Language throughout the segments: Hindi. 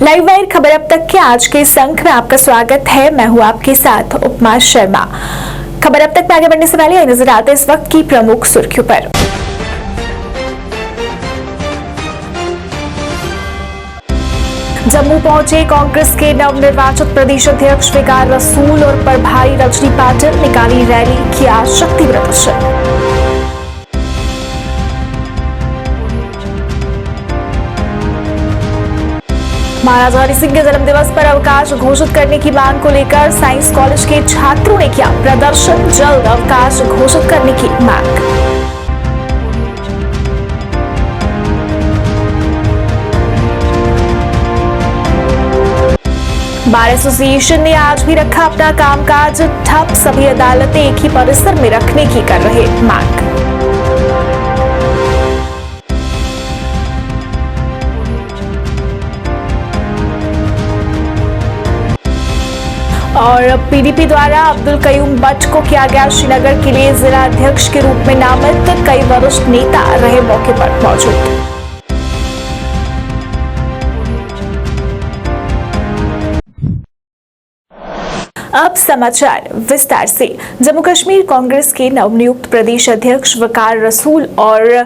लाइव वायर खबर अब तक के आज के इस अंक में आपका स्वागत है। मैं हूं आपके साथ उपमा शर्मा। खबर अब तक में आगे बढ़ने से पहले नजर आते इस वक्त की प्रमुख सुर्खियों पर। जम्मू पहुंचे कांग्रेस के नवनिर्वाचित प्रदेश अध्यक्ष विकार रसूल और प्रभारी रजनी पाटिल, निकाली रैली, किया शक्ति प्रदर्शन। महाराजा हरि सिंह के जन्मदिवस पर अवकाश घोषित करने की मांग को लेकर साइंस कॉलेज के छात्रों ने किया प्रदर्शन, जल्द अवकाश घोषित करने की मांग। बार एसोसिएशन ने आज भी रखा अपना कामकाज ठप, सभी अदालतें एक ही परिसर में रखने की कर रहे मांग। और पीडीपी द्वारा अब्दुल कयूम भट्ट को किया गया श्रीनगर के लिए जिला अध्यक्ष के रूप में नामित, कई वरिष्ठ नेता रहे मौके पर मौजूद। अब समाचार विस्तार से। जम्मू कश्मीर कांग्रेस के नवनियुक्त प्रदेश अध्यक्ष वकार रसूल और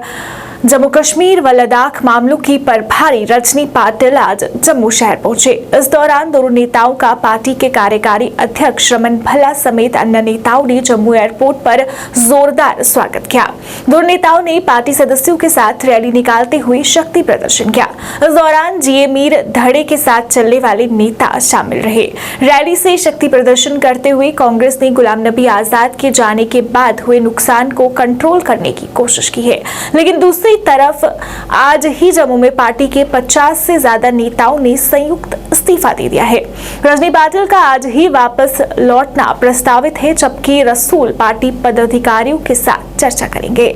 जम्मू कश्मीर व लद्दाख मामलों की प्रभारी रजनी पाटिल आज जम्मू शहर पहुंचे। इस दौरान दोनों नेताओं का पार्टी के कार्यकारी अध्यक्ष रमन भल्ला समेत अन्य नेताओं ने जम्मू एयरपोर्ट पर जोरदार स्वागत किया। दोनों नेताओं ने पार्टी सदस्यों के साथ रैली निकालते हुए शक्ति प्रदर्शन किया। इस दौरान जीए मीर धड़े के साथ चलने वाले नेता शामिल रहे। रैली से शक्ति प्रदर्शन करते हुए कांग्रेस ने गुलाम नबी आजाद के जाने के बाद हुए नुकसान को कंट्रोल करने की कोशिश की है, लेकिन दूसरी तरफ आज ही जम्मू में पार्टी के 50 से ज्यादा नेताओं ने संयुक्त इस्तीफा दे दिया है। रजनी पाटिल का आज ही वापस लौटना प्रस्तावित है, जबकि रसूल पार्टी पदाधिकारियों के साथ चर्चा करेंगे।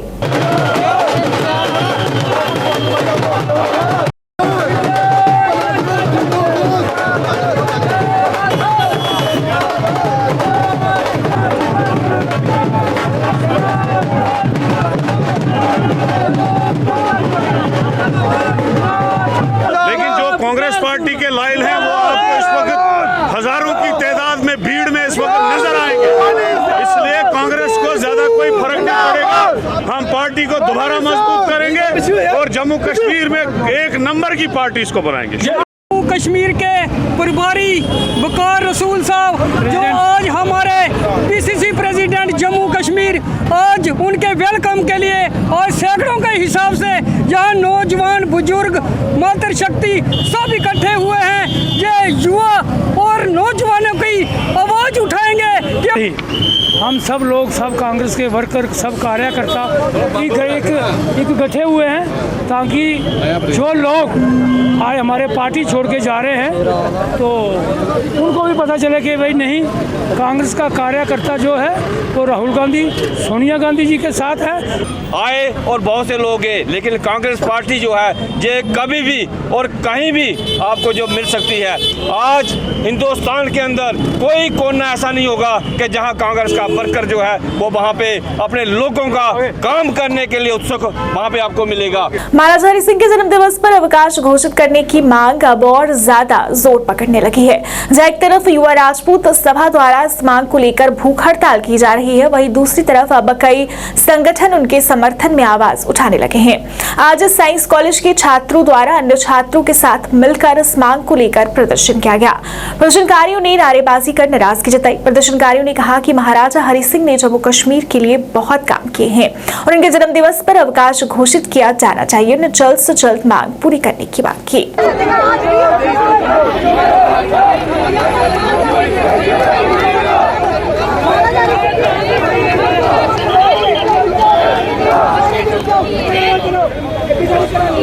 कांग्रेस पार्टी के लाइल हैं वो आपको इस वक्त हजारों की तादाद में भीड़ में इस वक्त नजर आएंगे, इसलिए कांग्रेस को ज्यादा कोई फर्क नहीं पड़ेगा। हम पार्टी को दोबारा मजबूत करेंगे और जम्मू कश्मीर में एक नंबर की पार्टी इसको बनाएंगे। जम्मू कश्मीर के प्रभारी वकार रसूल साहब जो आज हमारे पीसीसी प्रेसिडेंट जम्मू कश्मीर, आज उनके वेलकम के लिए और सैकड़ों के हिसाब से जहां नौजवान बुजुर्ग मातृशक्ति सब इकट्ठे हुए हैं, ये युवा और नौजवानों की आवाज उठाएंगे कि हम सब लोग, सब कांग्रेस के वर्कर, सब कार्यकर्ता इकट्ठे हुए हैं ताकि जो लोग आज हमारे पार्टी छोड़ के जा रहे हैं तो उनको भी पता चले कि भाई नहीं, कांग्रेस का कार्यकर्ता जो है वो राहुल गांधी, सोनिया गांधी जी के साथ है। आए और बहुत से लोग हैं, लेकिन कांग्रेस पार्टी जो है ये कभी भी और कहीं भी आपको जो मिल सकती है। आज हिंदुस्तान के अंदर कोई कोना ऐसा नहीं होगा कि जहां कांग्रेस का वर्कर जो है वो वहां पे अपने लोगों का काम करने के लिए उत्सुक वहां पे आपको मिलेगा। महाराजा हरि सिंह के जन्मदिवस पर अवकाश घोषित करने की मांग अब और ज्यादा जोर पकड़ने लगी है। जहां एक तरफ युवा राजपूत सभा द्वारा इस मांग को लेकर भूख हड़ताल की जा रही है, वहीं दूसरी तरफ अब कई संगठन उनके समर्थन में आवाज उठाने लगे हैं। आज साइंस कॉलेज के छात्रों द्वारा अन्य छात्रों के साथ मिलकर इस मांग को लेकर प्रदर्शन किया गया। प्रदर्शनकारियों ने नारेबाजी कर नाराजगी जताई। प्रदर्शनकारियों ने कहा कि महाराजा हरि सिंह ने जम्मू कश्मीर के लिए बहुत काम किए हैं और उनके जन्मदिवस पर अवकाश घोषित किया जाना चाहिए। उन्हें जल्द से जल्द मांग पूरी करने की बात की।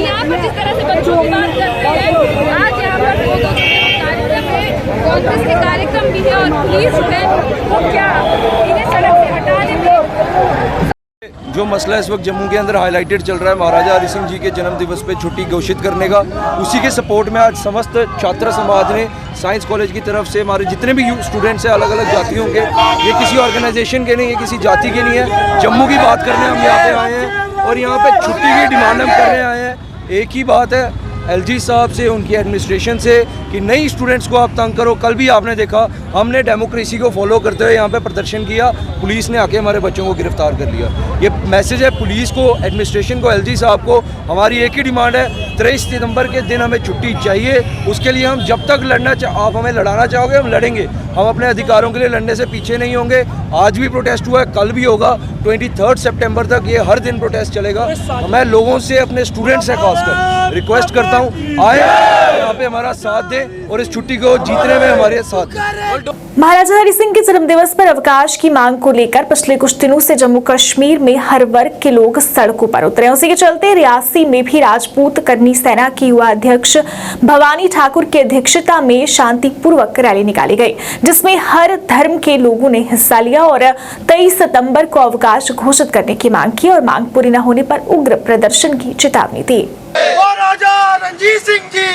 यहाँ पर जिस तरह से बच्चों की बात करते हैं, आज यहाँ पर कांग्रेस के कार्यक्रम भी है और पुलिस है वो क्या इन्हें सड़क से हटा देते। जो मसला इस वक्त जम्मू के अंदर हाईलाइटेड चल रहा है महाराजा हरि सिंह जी के जन्म दिवस पे छुट्टी घोषित करने का, उसी के सपोर्ट में आज समस्त छात्र समाज ने साइंस कॉलेज की तरफ से हमारे जितने भी स्टूडेंट्स हैं अलग अलग जातियों के, ये किसी ऑर्गेनाइजेशन के नहीं, ये किसी जाति के नहीं है, जम्मू की बात करने हम यहाँ पे आए हैं और यहाँ पे छुट्टी की डिमांड हम करने आए हैं। एक ही बात है एलजी साहब से, उनकी एडमिनिस्ट्रेशन से कि नई स्टूडेंट्स को आप तंग करो। कल भी आपने देखा, हमने डेमोक्रेसी को फॉलो करते हुए यहाँ पे प्रदर्शन किया, पुलिस ने आके हमारे बच्चों को गिरफ्तार कर लिया। ये मैसेज है पुलिस को, एडमिनिस्ट्रेशन को, एलजी साहब को। हमारी एक ही डिमांड है, 23 सितंबर के दिन हमें छुट्टी चाहिए। उसके लिए हम जब तक आप हमें लड़ाना चाहोगे हम लड़ेंगे, हम अपने अधिकारों के लिए लड़ने से पीछे नहीं होंगे। आज भी प्रोटेस्ट हुआ है, कल भी होगा, 23 सितंबर तक ये हर दिन प्रोटेस्ट चलेगा। मैं लोगों से, अपने स्टूडेंट्स से खासकर रिक्वेस्ट करता हूँ, आए यहाँ पे हमारा साथ दें और इस छुट्टी को जीतने में हमारे साथ दें। महाराजा हरि सिंह के जन्मदिवस पर अवकाश की मांग को लेकर पिछले कुछ दिनों से जम्मू कश्मीर में हर वर्ग के लोग सड़कों पर उतरे। उसी के चलते रियासी में भी राजपूत करनी सेना की युवा अध्यक्ष भवानी ठाकुर की अध्यक्षता में शांतिपूर्वक रैली निकाली गई, जिसमें हर धर्म के लोगों ने हिस्सा लिया और 23 सितंबर को अवकाश घोषित करने की मांग की और मांग पूरी न होने पर उग्र प्रदर्शन की चेतावनी दी। महाराजा रणजीत सिंह जी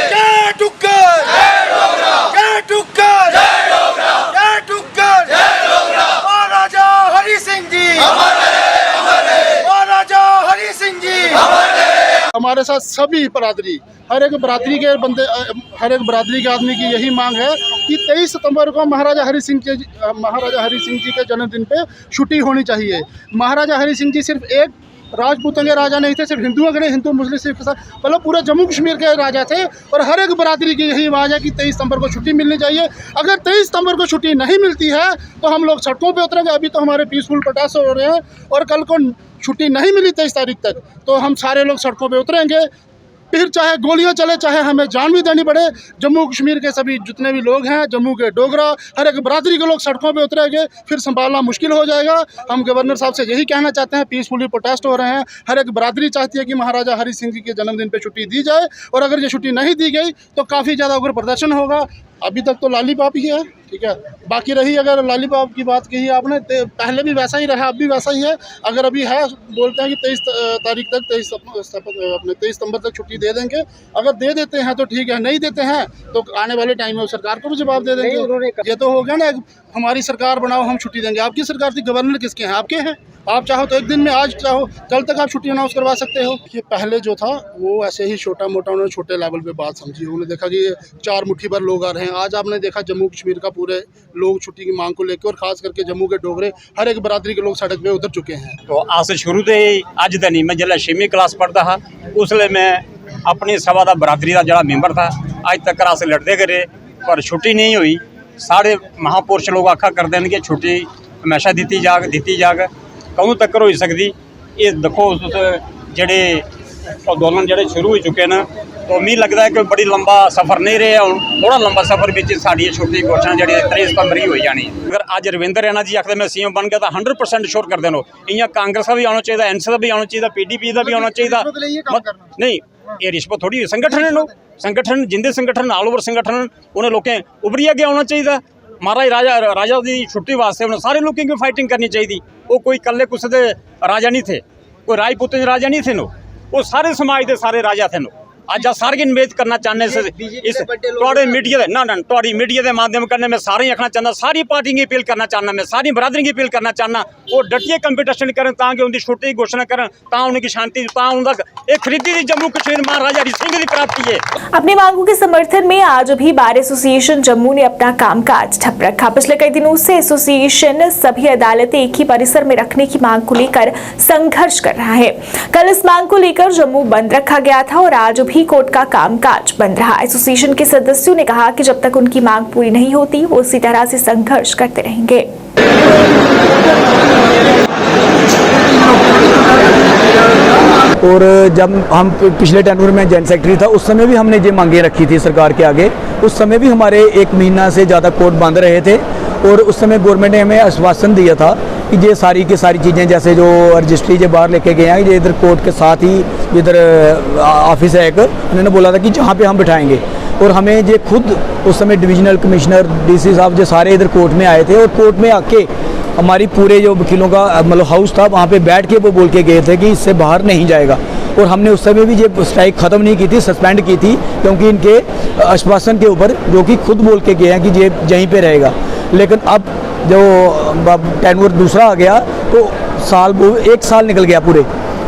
जय टुक्कर, जय डोगरा, जय टुक्कर, जय डोगरा, जय टुक्कर, जय डोगरा। महाराजा हरि सिंह जी महाराजा हरि सिंह जी। हमारे साथ सभी बरादरी, हर एक बरादरी के बंदे, हर एक बरादरी के आदमी की यही मांग है कि 23 सितंबर को महाराजा हरि सिंह जी के जन्मदिन पे छुट्टी होनी चाहिए। महाराजा हरि सिंह जी सिर्फ एक राजपूतों के राजा नहीं थे, सिर्फ हिंदुओं के नहीं, हिंदू मुस्लिम सिख मतलब पूरे जम्मू कश्मीर के राजा थे। और हर एक बरादरी की यही आवाज़ है कि 23 सितंबर को छुट्टी मिलनी चाहिए। अगर 23 सितंबर को छुट्टी नहीं मिलती है तो हम लोग सड़कों पे उतरेंगे। अभी तो हमारे पीसफुल प्रोटेस्ट हो रहे हैं और कल को छुट्टी नहीं मिली 23 तारीख तक तो हम सारे लोग सड़कों पे उतरेंगे, फिर चाहे गोलियां चले, चाहे हमें जान भी देनी पड़े। जम्मू कश्मीर के सभी जितने भी लोग हैं, जम्मू के डोगरा, हर एक बरादरी के लोग सड़कों पे उतरेंगे, फिर संभालना मुश्किल हो जाएगा। हम गवर्नर साहब से यही कहना चाहते हैं, पीसफुली प्रोटेस्ट हो रहे हैं। हर एक बरादरी चाहती है कि महाराजा हरि सिंह जी के जन्मदिन पे छुट्टी दी जाए और अगर ये छुट्टी नहीं दी गई तो काफ़ी ज़्यादा उग्र प्रदर्शन होगा। अभी तक तो लॉलीपॉप ही है, ठीक है। बाकी रही अगर लॉलीपॉप की बात कही आपने, पहले भी वैसा ही रहा, अब भी वैसा ही है। अगर अभी है, बोलते हैं कि 23 तारीख तक, 23 सितंबर तक छुट्टी दे देंगे। अगर दे देते हैं तो ठीक है, नहीं देते हैं तो आने वाले टाइम में सरकार को भी जवाब दे देंगे। ये तो हो गया ना, हमारी सरकार बनाओ हम छुट्टी देंगे। आपकी सरकार थी, गवर्नर किसके हैं? आपके हैं। आप चाहो तो एक दिन में, आज चाहो कल तक आप छुट्टी अनाउंस करवा सकते हो। ये पहले जो था वो ऐसे ही छोटा मोटा उन्होंने छोटे लेवल पे बात समझी। उन्होंने देखा कि 4 मुट्ठी भर लोग आ रहे हैं। आज आपने देखा जम्मू कश्मीर का पूरे लोग छुट्टी की मांग को लेकर और खास करके जम्मू के डोगरे, हर एक बरादरी के लोग सड़क पे उतर चुके हैं। तो आज शुरू से ही अज तक मैं जिला 6वीं क्लास पढ़ता था, उसलिए मैं अपनी सभा का बरादरी का जरा मैंबर था। अज तक अस लड़ते करे पर छुट्टी नहीं हुई। सारे महापुरुष लोग आखा करते हैं कि छुट्टी हमेशा दी जाग कदों तक हो सकती। ये देखो जेडे अंदोलन जेडे शुरू हो चुके हैं तो मी लगता है कि बड़ी लंबा सफ़र नहीं रहा। हूँ थोड़ा लंबा सफ़र में साड़ी छुट्टी घोषणा जी 23 सितंबर ही हो जानी। अगर अज रविंदर रैना जी आखते मैं सीएम बन गया तो 100% श्योर कर देनो। इं कांग्रेस का भी आना चाहिए, एनसी का भी आना चाहिए, PDP का भी आना चाहिए। नहीं ये रिश्वत थोड़ी संगठन है, लोग संगठन जिंदे संगठन ऑल ओवर संगठन उन्हें लोगों उभरी अगे आना चाहिए। महाराज राजा की छुट्टी वास्ते उन्हें सारे लोगों की फाइटिंग करनी चाहिए। वो कोई कल्ले कुछ दे राजा नहीं थे, कोई राजपूत राजा नहीं थे, वो सारे समाज के सारे राजा थे। अज सारे इन्वेस्ट करना चाहने इस मीडिया मीडिया के माध्यम करने में सारे आखना चाहना, सारी पार्टी की अपील करना चाहना, मैं सारी बरादरी की अपील करना चाहना वो डटिए कंपीटिशन करें ताकि उनकी छुट्टी की घोषणा करें, उनकी शांति एक खरीदी थी जम्मू कश्मीर महाराजा हरि सिंह की प्राप्ति है। अपनी मांगों के समर्थन में आज भी बार एसोसिएशन जम्मू ने अपना कामकाज ठप रखा। पिछले कई दिनों से एसोसिएशन सभी अदालतें एक ही परिसर में रखने की मांग को लेकर संघर्ष कर रहा है। कल इस मांग को लेकर जम्मू बंद रखा गया था और आज भी कोर्ट का कामकाज बंद रहा। एसोसिएशन के सदस्यों ने कहा कि जब तक उनकी मांग पूरी नहीं होती वो इसी तरह से संघर्ष करते रहेंगे। और जब हम पिछले टेन्योर में जॉइंट सेक्रेटरी था उस समय भी हमने ये मांगे रखी थी सरकार के आगे। उस समय भी हमारे 1 महीना से ज़्यादा कोर्ट बंद रहे थे और उस समय गवर्नमेंट ने हमें आश्वासन दिया था कि ये सारी की सारी चीज़ें जैसे जो रजिस्ट्री जो बाहर लेके गए हैं ये इधर कोर्ट के साथ ही इधर ऑफिस है एक, उन्होंने बोला था कि जहाँ पे हम बिठाएंगे। और हमें ये खुद उस समय डिविजनल कमिश्नर DC साहब जो सारे इधर कोर्ट में आए थे और कोर्ट में आके हमारी पूरे जो वकीलों का मतलब हाउस था वहाँ पे बैठ के वो बोल के गए थे कि इससे बाहर नहीं जाएगा। और हमने उस समय भी ये स्ट्राइक ख़त्म नहीं की थी, सस्पेंड की थी, क्योंकि इनके आश्वासन के ऊपर जो कि खुद बोल के गए हैं कि ये यहीं पे रहेगा। लेकिन अब जो टेन्योर दूसरा आ गया तो 1 साल निकल गया पूरे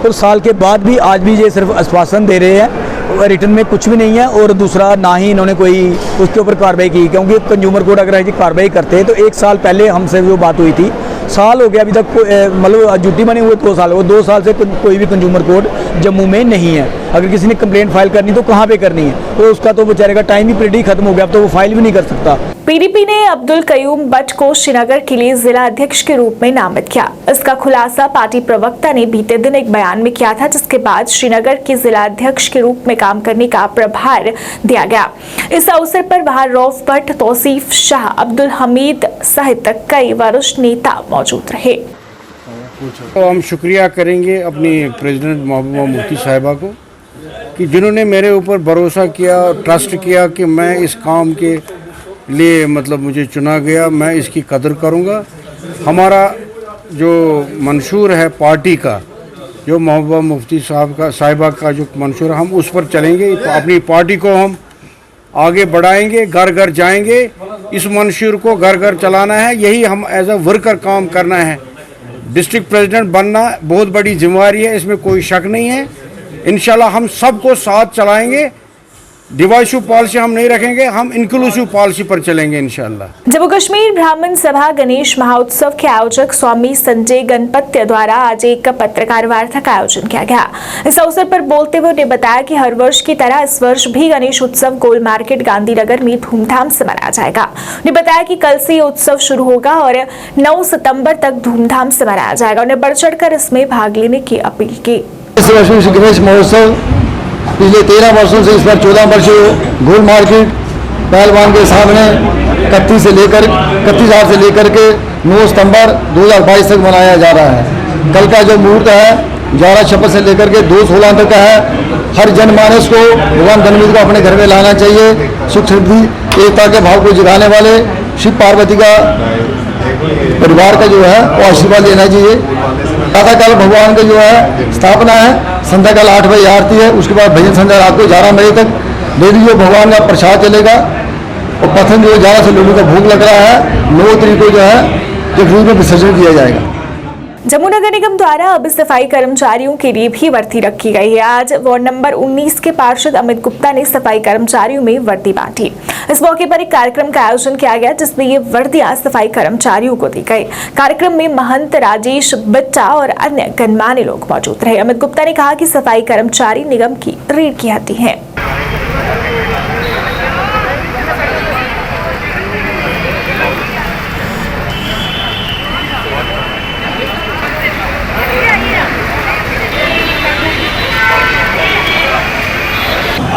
और साल के बाद भी आज भी ये सिर्फ आश्वासन दे रहे हैं, रिटर्न में कुछ भी नहीं है। और दूसरा, ना ही इन्होंने कोई उसके ऊपर कार्रवाई की, क्योंकि कंज्यूमर कोर्ट अगर ऐसी कार्रवाई करते हैं तो 1 साल पहले हमसे जो बात हुई थी, साल हो गया अभी तक, मतलब ड्यूटी बने हुए 2 साल, वो 2 साल से कोई भी कंज्यूमर कोर्ट जम्मू में नहीं है। अगर किसी ने कंप्लेंट फाइल करनी तो कहाँ पे करनी है, तो उसका तो बेचारे का टाइम ही पीरियड ही खत्म हो गया, अब तो वो फाइल भी नहीं कर सकता। पीडीपी ने अब्दुल कयूम भट्ट को श्रीनगर के लिए जिला अध्यक्ष के रूप में नामित किया। इसका खुलासा पार्टी प्रवक्ता ने बीते दिन एक बयान में किया था, जिसके बाद श्रीनगर के जिला अध्यक्ष के रूप में काम करने का प्रभार दिया गया। इस अवसर पर वहां रऊफ भट्ट, तौसीफ शाह, अब्दुल हमीद सहित कई वरिष्ठ नेता मौजूद रहे। तो हम शुक्रिया करेंगे अपनी प्रेसिडेंट महबूबा मुफ्ती साहिबा को कि जिन्होंने मेरे ऊपर भरोसा किया, ट्रस्ट किया कि मैं इस काम के लिए मतलब मुझे चुना गया, मैं इसकी कदर करूंगा। हमारा जो मंशूर है पार्टी का, जो महबूबा मुफ्ती साहिबा का जो मंशूर है, हम उस पर चलेंगे। अपनी पार्टी को हम आगे बढ़ाएंगे, घर घर जाएंगे, इस मंशूर को घर घर चलाना है, यही हम एज अ वर्कर काम करना है। डिस्ट्रिक्ट प्रेसिडेंट बनना बहुत बड़ी जिम्मेवारी है, इसमें कोई शक नहीं है। इंशाल्लाह हम सबको साथ चलाएंगे, डिवाइसिव पॉलिसी हम नहीं रखेंगे, हम इंक्लूसिव पॉलिसी पर चलेंगे इंशाल्लाह। जम्मू कश्मीर ब्राह्मण सभा गणेश महोत्सव के आयोजक स्वामी संजय गणपत्य द्वारा आज एक पत्रकार वार्ता का आयोजन किया गया। इस अवसर पर बोलते हुए उन्होंने बताया कि हर वर्ष की तरह इस वर्ष भी गणेश उत्सव गोल मार्केट गांधीनगर में धूमधाम से मनाया जाएगा। उन्होंने बताया कि कल से ये उत्सव शुरू होगा और 9 सितंबर तक धूमधाम से मनाया जाएगा। उन्हें बढ़ चढ़कर इसमें भाग लेने की अपील की। गणेश महोत्सव पिछले 13 वर्षों से इस बार 14 वर्ष गोल मार्केट पहलवान के सामने 31 से लेकर के 9 सितंबर 2022 तक मनाया जा रहा है। कल का जो मुहूर्त है 11 शपथ से लेकर के 2/16 तक का है। हर जनमानस को भगवान गणपति को अपने घर में लाना चाहिए। सुख समृद्धि एकता के भाव को जगाने वाले शिव पार्वती का परिवार का जो है वो आशीर्वाद लेना चाहिए। प्रातःकाल भगवान का जो है स्थापना है, संध्या काल 8 बजे आरती है, उसके बाद भजन संध्या रात को 11 बजे तक डेली जो भगवान का प्रसाद चलेगा। और प्रथम जो 11 से लोगों का भोग लग रहा है, 9 तारीख को जो है जगरूर में विसर्जन किया जाएगा। जम्मू नगर निगम द्वारा अब सफाई कर्मचारियों के लिए भी वर्दी रखी गई है। आज वार्ड नंबर 19 के पार्षद अमित गुप्ता ने सफाई कर्मचारियों में वर्दी बांटी। इस मौके पर एक कार्यक्रम का आयोजन किया गया, जिसमें ये वर्दियां सफाई कर्मचारियों को दी गई। कार्यक्रम में महंत राजेश बिट्टा और अन्य गणमान्य लोग मौजूद रहे। अमित गुप्ता ने कहा कि सफाई कर्मचारी निगम की रीढ़ की हड्डी है।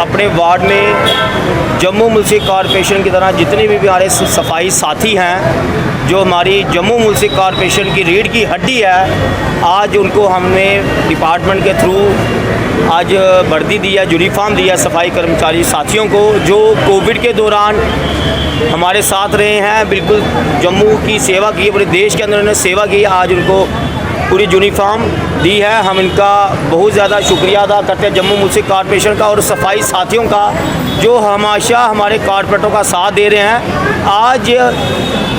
अपने वार्ड में जम्मू म्यूनसिपल कॉरपोरेशन की तरह जितने भी हमारे सफाई साथी हैं, जो हमारी जम्मू म्यूनसिपल कॉरपोरेशन की रीढ़ की हड्डी है, आज उनको हमने डिपार्टमेंट के थ्रू आज वर्दी दिया, यूनिफॉर्म दिया सफाई कर्मचारी साथियों को, जो कोविड के दौरान हमारे साथ रहे हैं, बिल्कुल जम्मू की सेवा की, पूरे देश के अंदर उन्होंने सेवा की। आज उनको पूरी यूनिफॉर्म दी है। हम इनका बहुत ज़्यादा शुक्रिया अदा करते हैं जम्मू म्यूनसिपल कॉरपोरेशन का और सफाई साथियों का, जो हमेशा हमारे कॉरपोरेटरों का साथ दे रहे हैं। आज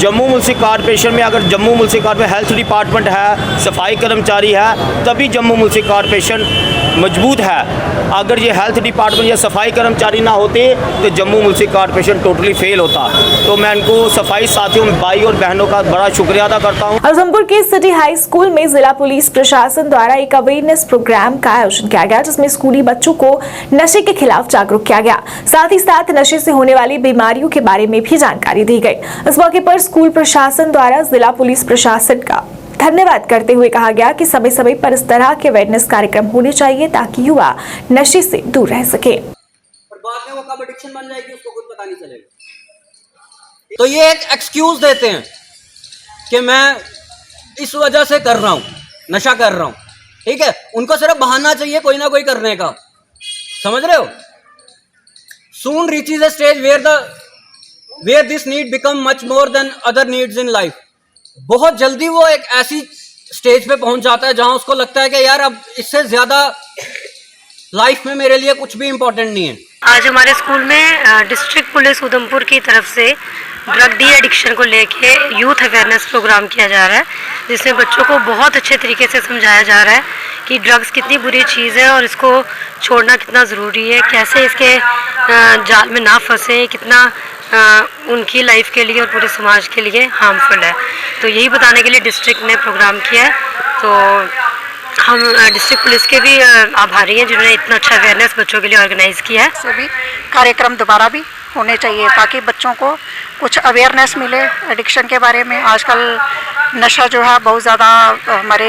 जम्मू म्यूनसिपल कॉरपोरेशन में अगर Jammu municipal corporation health department है, सफाई कर्मचारी है, तभी जम्मू म्यूनसिपल कॉरपोरेशन मजबूत है। अगर ये हेल्थ डिपार्टमेंट या सफाई कर्मचारी ना होते तो Jammu municipal corporation totally fail होता। तो मैं इनको सफाई साथियों भाई और बहनों का बड़ा शुक्रिया अदा करता हूँ। उधमपुर के सिटी हाई स्कूल में जिला पुलिस प्रशासन द्वारा एक अवेयरनेस प्रोग्राम का आयोजन किया गया, जिसमें स्कूली बच्चों को नशे के खिलाफ जागरूक किया गया। साथ ही साथ नशे से होने वाली बीमारियों के बारे में भी जानकारी दी गई। इस मौके पर स्कूल प्रशासन द्वारा जिला पुलिस प्रशासन का धन्यवाद करते हुए कहा गया कि समय समय पर इस तरह के अवेयरनेस कार्यक्रम होने चाहिए, ताकि युवा नशे से दूर रह सके। और बाद में वो कब एडिक्शन बन जाएगी उसको खुद पता नहीं चलेगा। तो ये एक एक्सक्यूज देते हैं कि मैं इस वजह से कर रहा हूं, नशा कर रहा हूं, ठीक है। उनको सिर्फ बहाना चाहिए कोई ना कोई करने का, समझ रहे हो। Soon reaches a stage where this need become much more than other needs in life. बहुत जल्दी वो एक ऐसी स्टेज पे पहुंच जाता है जहां उसको लगता है कि यार अब इससे ज्यादा लाइफ में मेरे लिए कुछ भी इंपॉर्टेंट नहीं है। आज हमारे स्कूल में डिस्ट्रिक्ट पुलिस उधमपुर की तरफ से ड्रग डी एडिक्शन को लेके यूथ अवेयरनेस प्रोग्राम किया जा रहा है, जिसमें बच्चों को बहुत अच्छे तरीके से समझाया जा रहा है कि ड्रग्स कितनी बुरी चीज़ है और इसको छोड़ना कितना ज़रूरी है, कैसे इसके जाल में ना फंसे, कितना उनकी लाइफ के लिए और पूरे समाज के लिए हार्मफुल है। तो यही बताने के लिए डिस्ट्रिक्ट ने प्रोग्राम किया है। तो हम डिस्ट्रिक्ट पुलिस के भी आभारी हैं जिन्होंने इतना अच्छा अवेयरनेस बच्चों के लिए ऑर्गेनाइज़ किया है। सभी कार्यक्रम दोबारा भी होने चाहिए ताकि बच्चों को कुछ अवेयरनेस मिले एडिक्शन के बारे में। आजकल नशा जो है बहुत ज़्यादा हमारे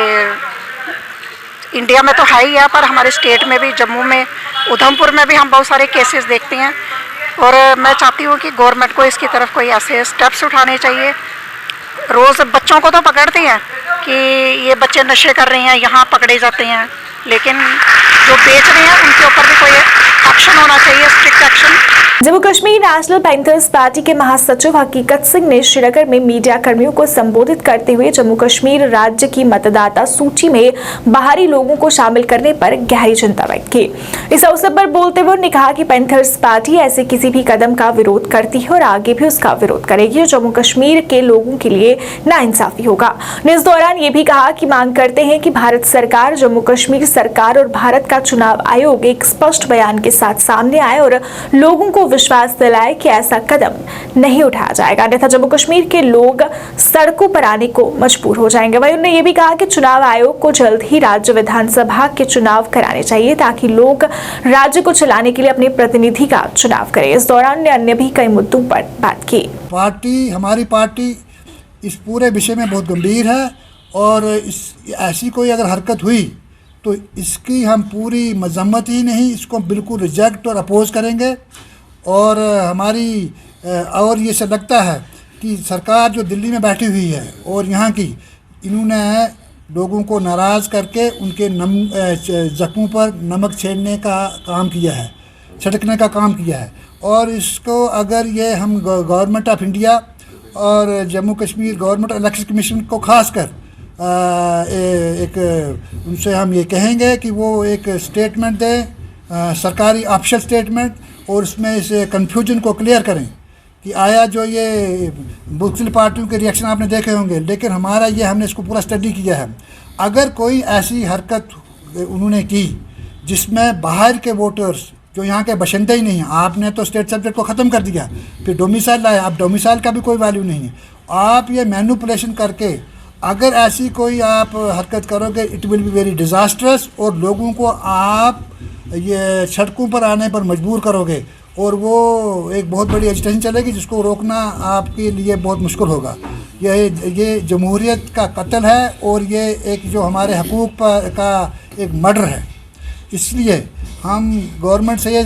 इंडिया में तो है ही है, पर हमारे स्टेट में भी, जम्मू में, उधमपुर में भी हम बहुत सारे केसेस देखते हैं। और मैं चाहती हूँ कि गवर्नमेंट को इसकी तरफ कोई ऐसे स्टेप्स उठाने चाहिए। रोज़ बच्चों को तो पकड़ते हैं कि ये बच्चे नशे कर रहे हैं, यहाँ पकड़े जाते हैं, लेकिन जो बेच रहे हैं उनके ऊपर भी कोई एक्शन होना चाहिए, strict action. Jammu Kashmir national panthers party के महासचिव हकीकत सिंह ने श्रीनगर में मीडिया कर्मियों को संबोधित करते हुए जम्मू कश्मीर राज्य की मतदाता सूची में बाहरी लोगों को शामिल करने पर गहरी चिंता व्यक्त की। इस अवसर पर बोलते हुए उन्होंने कहा कि पैंथर्स पार्टी ऐसे किसी भी कदम का विरोध करती है और आगे भी उसका विरोध करेगी और जम्मू कश्मीर के लोगों के लिए नाइंसाफी होगा। उन्होंने इस दौरान ये भी कहा कि मांग करते हैं कि भारत सरकार, जम्मू कश्मीर सरकार और भारत का चुनाव आयोग एक स्पष्ट बयान के साथ सामने आए और लोगों को विश्वास दिलाए कि ऐसा कदम नहीं उठाया जाएगा, अन्यथा जम्मू कश्मीर के लोग सड़कों पर आने को मजबूर हो जाएंगे। वहीं उन्होंने ये भी कहा कि चुनाव आयोग को जल्द ही राज्य विधानसभा के चुनाव कराने चाहिए ताकि लोग राज्य को चलाने के लिए अपने प्रतिनिधि का चुनाव करें। इस दौरान उन्होंने अन्य भी कई मुद्दों पर बात की। हमारी पार्टी इस पूरे विषय में बहुत गंभीर है और ऐसी कोई अगर हरकत हुई तो इसकी हम पूरी मजम्मत ही नहीं, इसको बिल्कुल रिजेक्ट और अपोज करेंगे। और और ये सब लगता है कि सरकार जो दिल्ली में बैठी हुई है और यहाँ की, इन्होंने लोगों को नाराज़ करके उनके जख्मों पर नमक छेड़ने का काम किया है, छिड़कने का काम किया है। और इसको अगर ये हम गवर्नमेंट ऑफ इंडिया और Jammu Kashmir government election commission को खासकर एक उनसे हम ये कहेंगे कि वो एक स्टेटमेंट दें, सरकारी ऑफिशियल स्टेटमेंट, और उसमें इस कन्फ्यूजन को क्लियर करें कि आया जो ये मुख्तलिफ पार्टियों के रिएक्शन आपने देखे होंगे, लेकिन हमारा ये हमने इसको पूरा स्टडी किया है। अगर कोई ऐसी हरकत उन्होंने की जिसमें बाहर के वोटर्स जो यहाँ के बशिंदे ही नहीं हैं, आपने तो स्टेट सब्जेक्ट को ख़त्म कर दिया, फिर डोमिसाइल लाया, अब डोमिसाइल का भी कोई वैल्यू नहीं है। आप ये मैनिपुलेशन करके अगर ऐसी कोई आप हरकत करोगे, it will be very disastrous, और लोगों को आप ये सड़कों पर आने पर मजबूर करोगे और वो एक बहुत बड़ी एजिटेशन चलेगी जिसको रोकना आपके लिए बहुत मुश्किल होगा। ये जमहूरियत का कत्ल है और ये एक जो हमारे हकूक़ का एक मर्डर है। इसलिए हम गवर्नमेंट से ये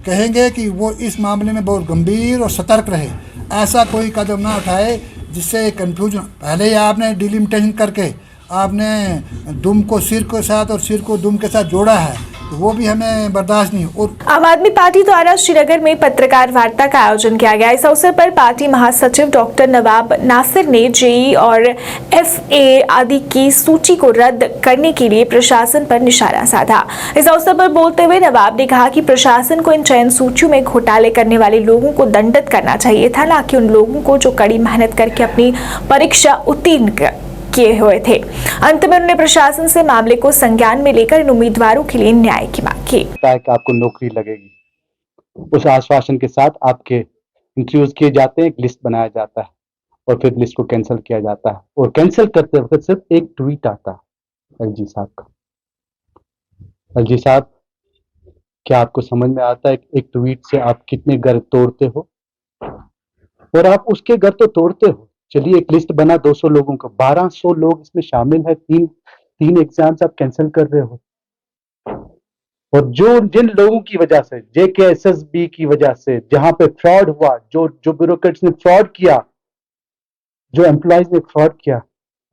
कहेंगे कि वो इस मामले में बहुत गंभीर और सतर्क रहे, ऐसा कोई कदम ना उठाए जिससे कन्फ्यूजन। पहले ही आपने डिलिमिटेशन करके आपने दुम को सिर के साथ और सिर को दुम के साथ जोड़ा है, तो वो भी हमें बर्दाश्त नहीं। और आम आदमी पार्टी द्वारा श्रीनगर में पत्रकार वार्ता का आयोजन किया गया। इस अवसर पर पार्टी महासचिव डॉक्टर नवाब नासिर ने जेई और एफए आदि की सूची को रद्द करने के लिए प्रशासन पर निशाना साधा। इस अवसर पर बोलते हुए नवाब ने कहा कि प्रशासन को इन चयन सूचियों में घोटाले करने वाले लोगों को दंडित करना चाहिए था, न कि उन लोगों को जो कड़ी मेहनत करके अपनी परीक्षा उत्तीर्ण किए हुए थे। अंत में उन्होंने प्रशासन से मामले को संज्ञान में लेकर इन उम्मीदवारों के लिए न्याय की मांग की। कि आपको नौकरी लगेगी, उस आश्वासन के साथ आपके इंटरव्यूज किए जाते हैं, एक लिस्ट बनाया जाता है और फिर लिस्ट को कैंसिल किया जाता है। और कैंसिल करते वक्त सिर्फ एक ट्वीट आता है एलजी साहब का। एलजी साहब, क्या आपको समझ में आता है एक ट्वीट से आप कितने घर तोड़ते हो? और आप उसके घर तो तोड़ते हो। चलिए, एक लिस्ट बना 200 लोगों का, 1200 लोग इसमें शामिल है, तीन एग्जाम्स आप कैंसिल कर रहे हो। और जिन लोगों की वजह से, JKSSB की वजह से, जहां पे फ्रॉड हुआ, जो ब्यूरोक्रेट्स ने फ्रॉड किया, जो एम्प्लॉयज ने फ्रॉड किया,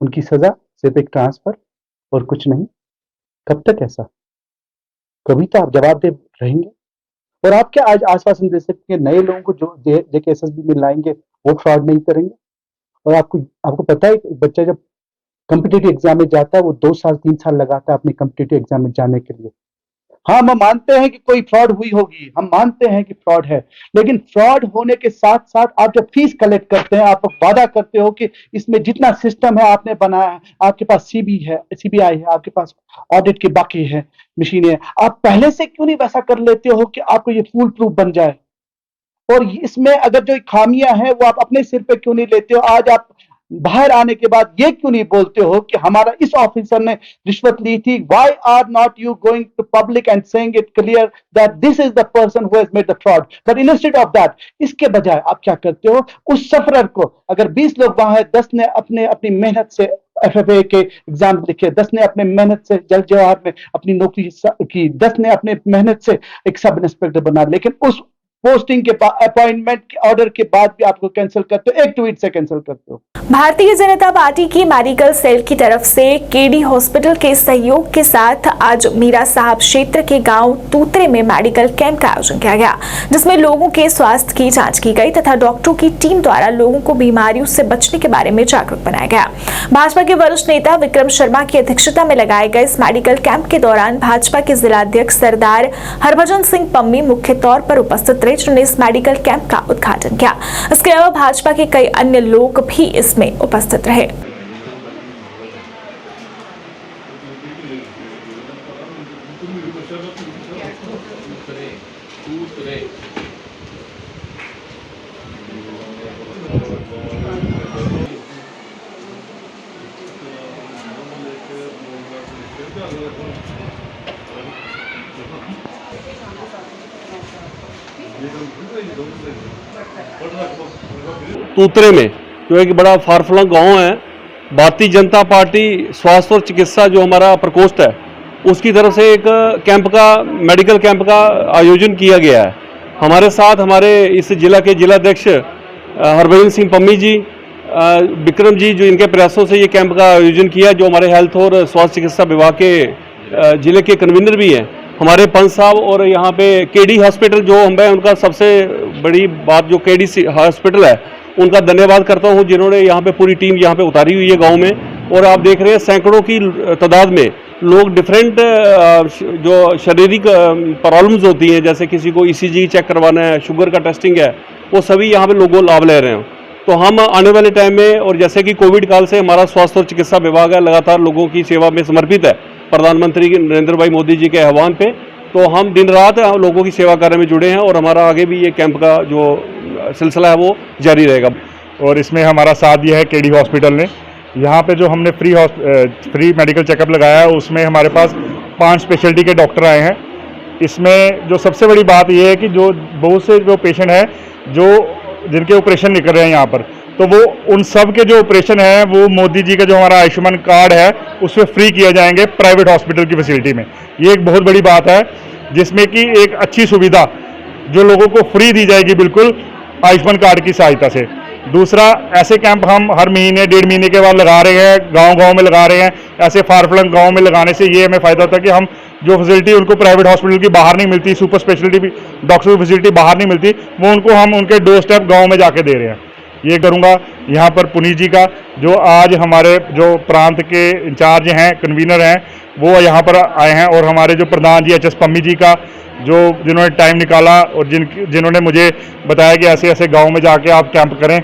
उनकी सजा सिर्फ एक ट्रांसफर और कुछ नहीं। कब तक ऐसा? कभी तो आप जवाब दे रहेंगे। और आप क्या आज आश्वासन दे सकते हैं नए लोगों को जो JKSSB में लाएंगे वो फ्रॉड नहीं करेंगे? और आपको पता है, बच्चा जब कॉम्पिटिटिव एग्जाम में जाता है वो 2 साल 3 साल लगाता है अपने कॉम्पिटिटिव एग्जाम में जाने के लिए। हम मानते हैं कि कोई फ्रॉड हुई होगी, हम मानते हैं कि फ्रॉड है, लेकिन फ्रॉड होने के साथ साथ आप जब फीस कलेक्ट करते हैं, आप वादा करते हो कि इसमें जितना सिस्टम है आपने बनाया है, आपके पास सीबीआई है, आपके पास ऑडिट की बाकी है मशीनें, आप पहले से क्यों नहीं वैसा कर लेते हो कि आपको ये फुल प्रूफ बन जाए? और इसमें अगर जो खामियां हैं वो आप अपने सिर पे क्यों नहीं लेते हो? आज आप बाहर आने के बाद ये क्यों नहीं बोलते हो कि हमारा इस ऑफिसर ने रिश्वत ली थी? Why are not you going to public and saying it clear that this is the person who has made the fraud? But instead of that, इसके बजाय आप क्या करते हो? उस सफरर को, अगर 20 लोग वहां है, 10 ने अपनी मेहनत से FFA के एग्जाम लिखे, 10 ने अपने मेहनत से जल जवाहर में अपनी नौकरी की, 10 ने अपने मेहनत से एक सब इंस्पेक्टर बना, लेकिन उस पोस्टिंग के अपॉइंटमेंट के ऑर्डर के बाद भी आपको कैंसिल करते हो, एक ट्वीट से कैंसिल करते हो। भारतीय जनता पार्टी की मेडिकल सेल की तरफ से केडी हॉस्पिटल के सहयोग के साथ आज मीरा साहब क्षेत्र के गांव तूतरे में मेडिकल कैंप का आयोजन किया गया, जिसमें लोगों के स्वास्थ्य की जांच की गई तथा डॉक्टरों की टीम द्वारा लोगों को बीमारियों से बचने के बारे में जागरूक बनाया गया। भाजपा के वरिष्ठ नेता विक्रम शर्मा की अध्यक्षता में लगाए गए इस मेडिकल कैंप के दौरान भाजपा के जिलाध्यक्ष सरदार हरभजन सिंह पम्मी मुख्य तौर पर उपस्थित रहे, जिन्होंने इस मेडिकल कैंप का उद्घाटन किया। इसके अलावा भाजपा के कई अन्य लोग भी इसमें उपस्थित रहे। तूतरे में जो एक बड़ा फारफलंग गांव है, भारतीय जनता पार्टी स्वास्थ्य और चिकित्सा जो हमारा प्रकोष्ठ है उसकी तरफ से एक कैंप का, मेडिकल कैंप का आयोजन किया गया है। हमारे साथ हमारे इस जिला के जिलाध्यक्ष हरभजन सिंह पम्मी जी, विक्रम जी, जो इनके प्रयासों से ये कैंप का आयोजन किया, जो हमारे हेल्थ और स्वास्थ्य चिकित्सा विभाग के जिले के कन्वीनर भी हैं, हमारे पंच साहब, और यहाँ पे केडी हॉस्पिटल जो हम है उनका सबसे बड़ी बात जो केडी हॉस्पिटल है उनका धन्यवाद करता हूँ, जिन्होंने यहाँ पे पूरी टीम यहाँ पे उतारी हुई है गांव में। और आप देख रहे हैं सैकड़ों की तादाद में लोग डिफरेंट जो शारीरिक प्रॉब्लम्स होती हैं, जैसे किसी को ECG चेक करवाना है, शुगर का टेस्टिंग है, वो सभी यहाँ पे लोगों लाभ ले रहे हैं। तो हम आने वाले टाइम में, और जैसे कि कोविड काल से हमारा स्वास्थ्य और चिकित्सा विभाग है लगातार लोगों की सेवा में समर्पित है प्रधानमंत्री नरेंद्र भाई मोदी जी के आह्वान पे, तो हम दिन रात लोगों की सेवा कार्य में जुड़े हैं और हमारा आगे भी ये कैंप का जो सिलसिला है वो जारी रहेगा। और इसमें हमारा साथ दिया है केडी हॉस्पिटल ने। यहाँ पे जो हमने फ्री मेडिकल चेकअप लगाया है उसमें हमारे पास 5 स्पेशलिटी के डॉक्टर आए हैं। इसमें जो सबसे बड़ी बात ये है कि जो बहुत से जो पेशेंट हैं जो जिनके ऑपरेशन निकल रहे हैं यहाँ पर, तो वो उन सब के जो ऑपरेशन है वो मोदी जी का जो हमारा आयुष्मान कार्ड है उसमें फ्री किए जाएंगे प्राइवेट हॉस्पिटल की फैसिलिटी में। ये एक बहुत बड़ी बात है जिसमें कि एक अच्छी सुविधा जो लोगों को फ्री दी जाएगी बिल्कुल आयुष्मान कार्ड की सहायता से। दूसरा, ऐसे कैंप हम हर महीने 1.5 महीने के बाद लगा रहे हैं, गांव-गांव में लगा रहे हैं। ऐसे फारफलंग गांव में लगाने से ये हमें फ़ायदा होता है कि हम जो फैसिलिटी उनको प्राइवेट हॉस्पिटल की बाहर नहीं मिलती, सुपर स्पेशलिटी डॉक्टर की फैसिलिटी बाहर नहीं मिलती, वो उनको हम उनके डोर स्टेप गाँव में जाके दे रहे हैं। ये करूँगा यहाँ पर पुनीत जी का, जो आज हमारे जो प्रांत के इंचार्ज हैं, कन्वीनर हैं, वो यहाँ पर आए हैं, और हमारे जो प्रधान जी HS पम्मी जी का, जो जिन्होंने टाइम निकाला और जिन्होंने मुझे बताया कि ऐसे ऐसे गांव में जाके आप कैंप करें।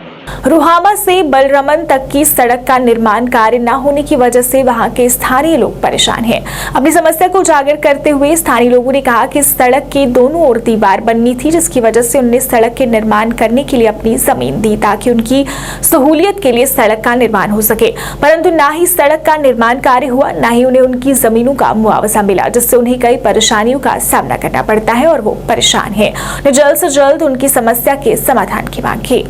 रुहामा से बलरमन तक की सड़क का निर्माण कार्य न होने की वजह से वहां के स्थानीय लोग परेशान हैं। अपनी समस्या को उजागर करते हुए स्थानीय लोगों ने कहा कि सड़क के दोनों ओर दीवार बननी थी, जिसकी वजह से उन्होंने सड़क के निर्माण करने के लिए अपनी जमीन दी ताकि उनकी सहूलियत के लिए सड़क का निर्माण हो सके, परंतु न ही सड़क का निर्माण कार्य हुआ, न ही उन्हें उनकी जमीनों का मुआवजा मिला, जिससे उन्हें कई परेशानियों का सामना करना पड़ता है और वो परेशान है। उन्हें जल्द से जल्द उनकी समस्या के समाधान की मांग की।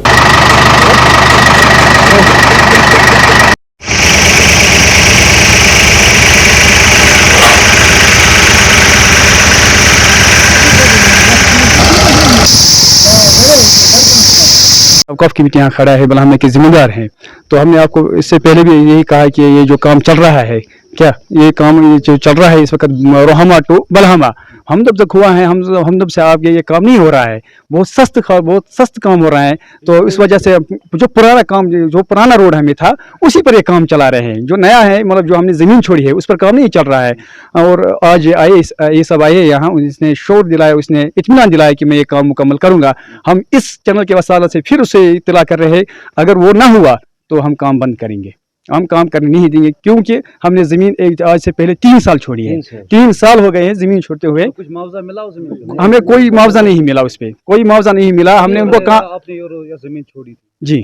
कफ की भी यहाँ खड़ा है, बलहामे के जिम्मेदार हैं, तो हमने आपको इससे पहले भी यही कहा कि ये जो काम चल रहा है क्या ये काम ये जो चल रहा है इस वक्त रोहमा टू बलहमा, हमदब तक हुआ है, हमदब से आगे ये काम नहीं हो रहा है, बहुत सस्त काम हो रहा है। तो इस वजह से जो पुराना काम, जो पुराना रोड हमें था उसी पर ये काम चला रहे हैं। जो नया है, मतलब जो हमने ज़मीन छोड़ी है उस पर काम नहीं चल रहा है। और आज आए ये सब आए यहाँ, उसने शोर दिलाया, उसने इत्मीनान दिलाया कि मैं ये काम मुकम्मल करूँगा। हम इस चैनल के वसालत से फिर उसे इत्तला कर रहे हैं, अगर वो ना हुआ तो हम काम बंद करेंगे, हम काम करने नहीं देंगे, क्योंकि हमने जमीन आज से पहले 3 साल छोड़ी है। 3 साल हो गए हैं जमीन छोड़ते हुए। कुछ मुआवजा मिला उस जमीन? हमें कोई मुआवजा नहीं मिला, उस पे कोई मुआवजा नहीं मिला। हमने उनको कहा आपने जमीन छोड़ी जी,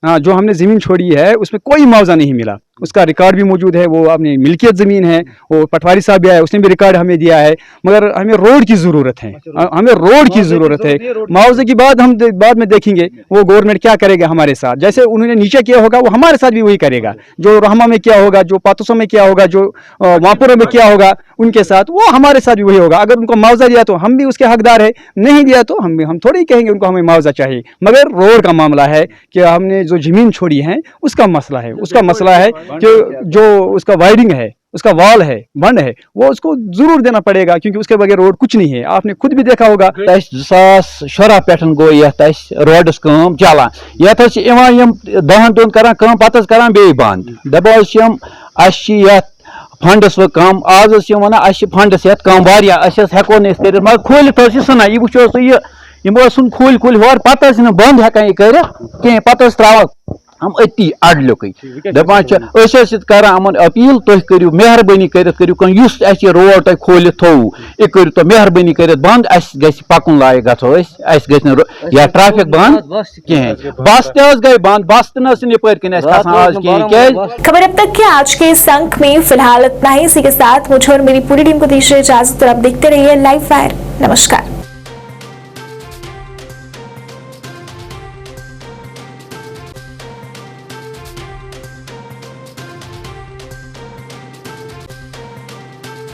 हाँ, जो हमने ज़मीन छोड़ी है उसमें कोई मुआवजा नहीं मिला। उसका रिकॉर्ड भी मौजूद है, वो अपनी मिल्कियत ज़मीन है, वो पटवारी साहब भी आया, उसने भी रिकॉर्ड हमें दिया है। मगर हमें रोड की ज़रूरत है, हमें रोड की ज़रूरत है। मुआवजे की बात हम बाद में देखेंगे, वो गवर्नमेंट क्या करेगा हमारे साथ। जैसे उन्होंने नीचे किया होगा वो हमारे साथ भी वही करेगा। जो रहमा में क्या होगा, जो पातोसो में क्या होगा, जो वापुर में क्या होगा, उनके साथ वो हमारे साथ भी वही होगा। अगर उनको मुआवजा दिया तो हम भी उसके हकदार है, नहीं दिया तो हम थोड़ी कहेंगे उनको हमें मुआवजा चाहिए। मगर रोड का मामला है कि हमने जो ज़मीन छोड़ी है उसका मसला है, उसका मसला है कि जो उसका वायरिंग है, उसका वॉल है, बंड है, वो उसको जरूर देना पड़ेगा, क्योंकि उसके बगैर रोड कुछ नहीं है। आपने खुद भी देखा होगा। 2017 पे गो ये रोडस काम चलान, ये 10 दिन करान काम, पत करान बे बंद, दपान फंडस कम। आज वन फंडस ये कम वारिया, हेको न कर, मगर खोल सना यह वो यमो खोल हर पत बंद हेकान यह कर कह, पत त्रा हम अति अडलुक दपान करान अमन अपील, तुम करू मेहरबानी कर रोड तुम खोल थो, यह करू तो मेहरबानी कर बंद, पकुन लायक गो या ट्रैफिक बंद कहें। बस गई बंद, बस खबर अब तक के आज के इस अंक में फिलहाल इतना ही। इसी के साथ मुझे और मेरी पूरी टीम को दीजिए इजाजत और आप देखते रहिए लाइव फायर। नमस्कार।